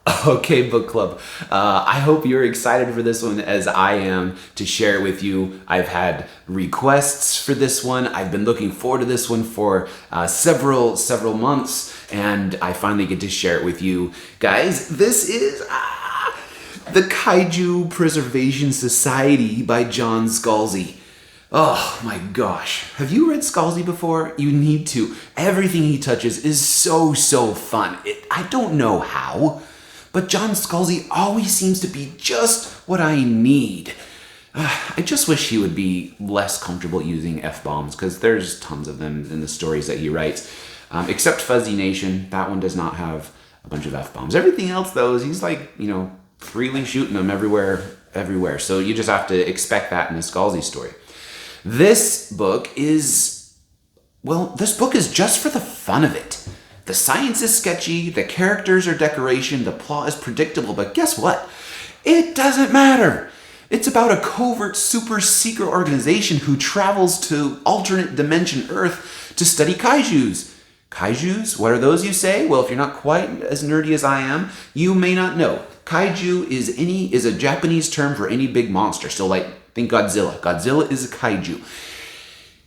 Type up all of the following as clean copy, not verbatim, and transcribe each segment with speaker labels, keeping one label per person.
Speaker 1: Okay, book club. I hope you're excited for this one as I am to share it with you. I've had requests for this one. I've been looking forward to this one for several months, and I finally get to share it with you guys. This is the Kaiju Preservation Society by John Scalzi. Oh my gosh. Have you read Scalzi before? You need to. Everything he touches is so fun. I don't know how, but John Scalzi always seems to be just what I need. I just wish he would be less comfortable using F-bombs, because there's tons of them in the stories that he writes. Except Fuzzy Nation. That one does not have a bunch of F-bombs. Everything else, though, is he's like, freely shooting them everywhere. So you just have to expect that in a Scalzi story. This book is just for the fun of it. The science is sketchy, the characters are decoration, the plot is predictable, but guess what? It doesn't matter. It's about a covert super secret organization who travels to alternate dimension Earth to study kaijus. Kaijus? What are those, you say? Well, if you're not quite as nerdy as I am, you may not know. Kaiju is a Japanese term for any big monster. So think Godzilla. Godzilla is a kaiju.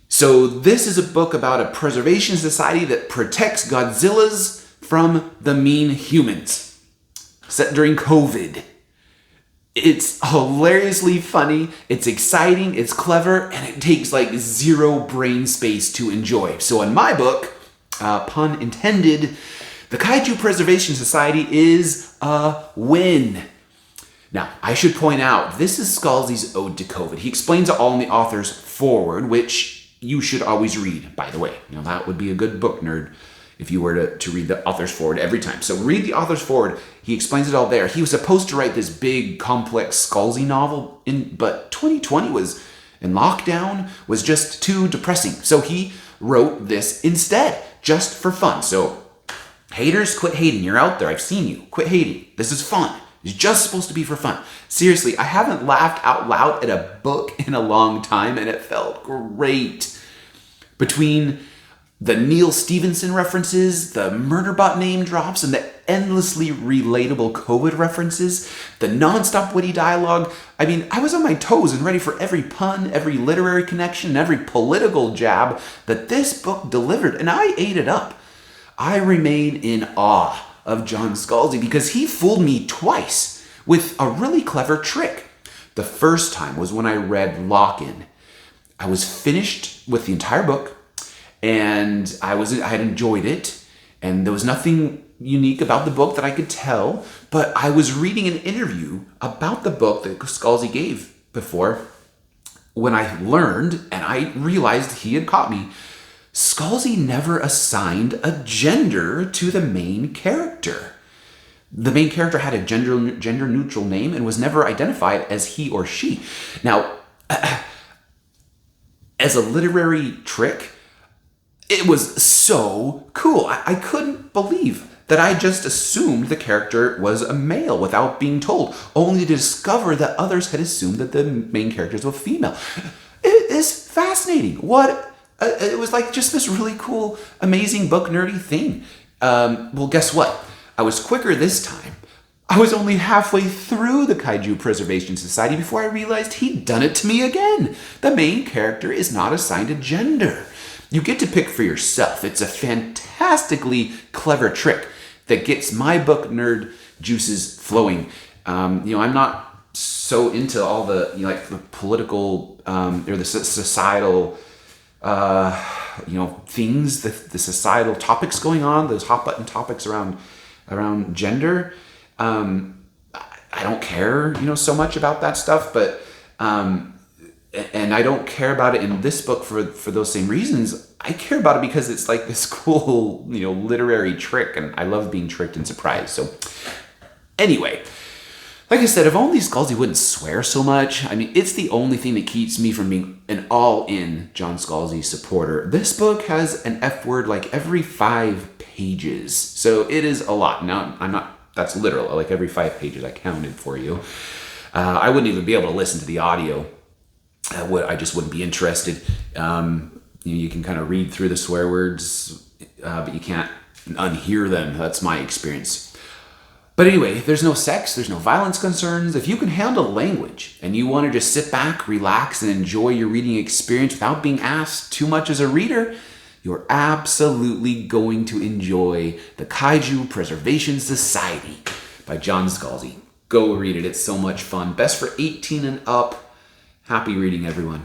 Speaker 1: So this is a book about a preservation society that protects Godzillas from the mean humans. Set during COVID. It's hilariously funny, it's exciting, it's clever, and it takes zero brain space to enjoy. So in my book, pun intended, the Kaiju Preservation Society is a win. Now, I should point out, this is Scalzi's ode to COVID. He explains it all in the author's foreword, which you should always read, by the way. That would be a good book nerd if you were to read the author's foreword every time. So read the author's foreword. He explains it all there. He was supposed to write this big, complex Scalzi novel, but 2020 was in lockdown, was just too depressing. So he wrote this instead, just for fun. So haters, quit hating. You're out there. I've seen you. Quit hating. This is fun. It's just supposed to be for fun. Seriously, I haven't laughed out loud at a book in a long time, and it felt great. Between the Neil Stephenson references, the Murderbot name drops, and the endlessly relatable COVID references, the nonstop witty dialogue, I was on my toes and ready for every pun, every literary connection, and every political jab that this book delivered, and I ate it up. I remain in awe of John Scalzi because he fooled me twice with a really clever trick. The first time was when I read Lock-In. I was finished with the entire book, and I had enjoyed it, and there was nothing unique about the book that I could tell, but I was reading an interview about the book that Scalzi gave before when I learned, and I realized he had caught me. Scalzi never assigned a gender to the main character. The main character had a gender-neutral name and was never identified as he or she. Now, as a literary trick, it was so cool. I couldn't believe that I just assumed the character was a male without being told, only to discover that others had assumed that the main character was a female. It is fascinating. It was just this really cool, amazing book nerdy thing. Well, guess what? I was quicker this time. I was only halfway through the Kaiju Preservation Society before I realized he'd done it to me again. The main character is not assigned a gender. You get to pick for yourself. It's a fantastically clever trick that gets my book nerd juices flowing. I'm not so into all the the political or the societal things, the societal topics going on, those hot button topics around gender. I don't care, so much about that stuff, but and I don't care about it in this book for those same reasons. I care about it because it's this cool, literary trick, and I love being tricked and surprised. So anyway, like I said, if only Scalzi wouldn't swear so much. It's the only thing that keeps me from being an all-in John Scalzi supporter. This book has an F word every 5 pages. So it is a lot. Now, that's literal. Every 5 pages I counted for you. I wouldn't even be able to listen to the audio. I just wouldn't be interested. You can kind of read through the swear words, but you can't unhear them. That's my experience. But anyway, there's no sex, there's no violence concerns. If you can handle language and you want to just sit back, relax, and enjoy your reading experience without being asked too much as a reader, you're absolutely going to enjoy the Kaiju Preservation Society by John Scalzi. Go read it, it's so much fun. Best for 18 and up. Happy reading, everyone.